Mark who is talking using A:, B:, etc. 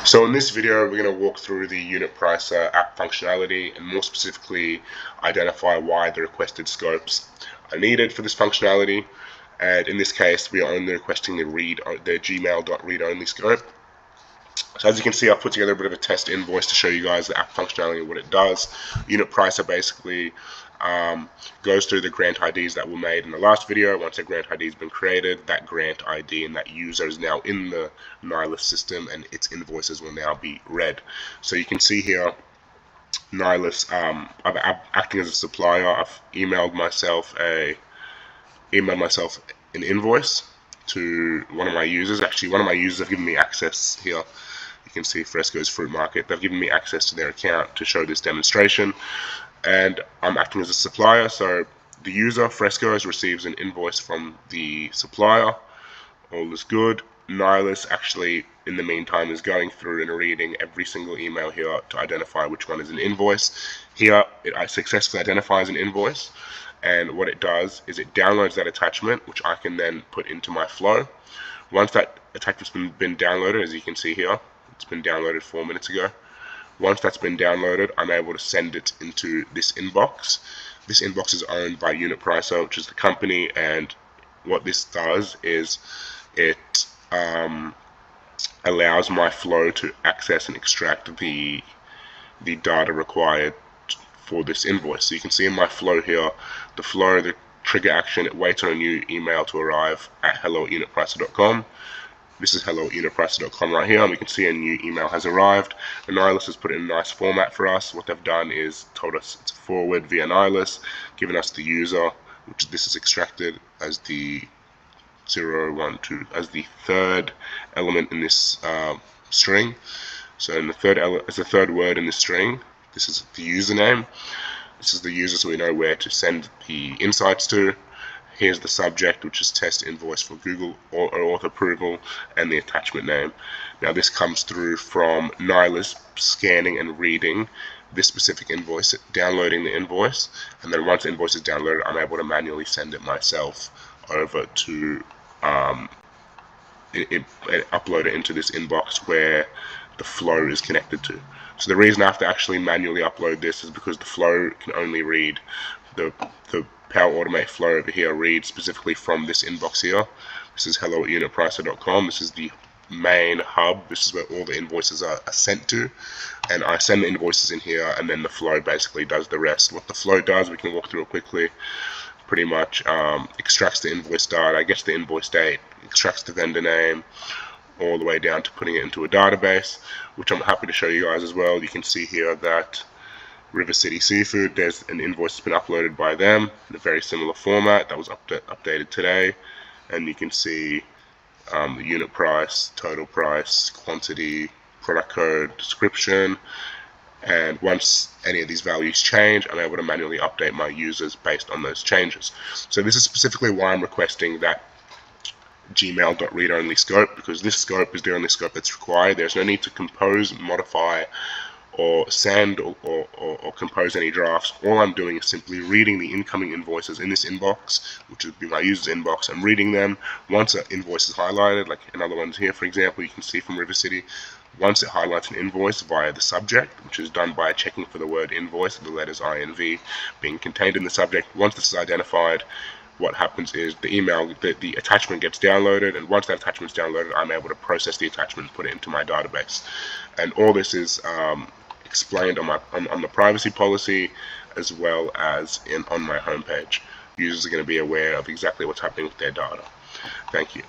A: So in this video, we're going to walk through the UnitPricer app functionality and more specifically identify why the requested scopes are needed for this functionality. And in this case, we are only requesting the gmail.read-only scope. So as you can see, I've put together a bit of a test invoice to show you guys the app functionality and what it does. UnitPricer basically goes through the grant IDs that were made in the last video. Once a grant ID has been created, that grant ID and that user is now in the Nihilist system and its invoices will now be read. So you can see here, Nihilist, I'm acting as a supplier. I've emailed myself an invoice to one of my users. Actually, one of my users have given me access here. You can see Fresco's Fruit Market. They've given me access to their account to show this demonstration, and I'm acting as a supplier. So the user, Fresco, receives an invoice from the supplier. All is good. Nihilist actually, in the meantime, is going through and reading every single email here to identify which one is an invoice. Here, it successfully identifies an invoice, and what it does is it downloads that attachment, which I can then put into my flow. Once that attachment's been downloaded, as you can see here, it's been downloaded 4 minutes ago. Once that's been downloaded, I'm able to send it into this inbox. This inbox is owned by UnitPricer, which is the company, and what this does is it allows my flow to access and extract the data required for this invoice. So you can see in my flow here, the trigger action, it waits on a new email to arrive at hello@unitpricer.com. This is hello@unitpricer.com right here, and we can see a new email has arrived. The Nihilist has put it in a nice format for us. What they've done is told us it's a forward via Nihilist, given us the user, which this is extracted as the 0, 1, 2, as the third element in this string. So in as the third word in the string, this is the username. This is the user, so we know where to send the insights to. Here's the subject, which is test invoice for Google or auth approval, and the attachment name. Now this comes through from Nihilist scanning and reading this specific invoice, downloading the invoice, and then once the invoice is downloaded, I'm able to manually send it myself over to upload it into this inbox where the flow is connected to. So the reason I have to actually manually upload this is because the flow can only read the Power Automate flow over here reads specifically from this inbox here. This is hello@unitpricer.com. This is the main hub. This is where all the invoices are sent to, and I send the invoices in here, and then the flow basically does the rest. What the flow does, we can walk through it quickly. Pretty much extracts the invoice data, gets the invoice date, extracts the vendor name, all the way down to putting it into a database, which I'm happy to show you guys as well. You can see here that River City Seafood, there's an invoice that's been uploaded by them in a very similar format that was updated today, and you can see the unit price, total price, quantity, product code, description, and once any of these values change, I'm able to manually update my users based on those changes. So this is specifically why I'm requesting that gmail.read-only scope, because this scope is the only scope that's required. There's no need to compose, modify, or send or compose any drafts. All I'm doing is simply reading the incoming invoices in this inbox, which would be my user's inbox. I'm reading them. Once an invoice is highlighted, like another one's here, for example, you can see from River City, once it highlights an invoice via the subject, which is done by checking for the word invoice, the letters I and V being contained in the subject. Once this is identified, what happens is the attachment gets downloaded, and once that attachment is downloaded, I'm able to process the attachment and put it into my database. And all this is explained on the privacy policy, as well as on my homepage. Users are going to be aware of exactly what's happening with their data. Thank you.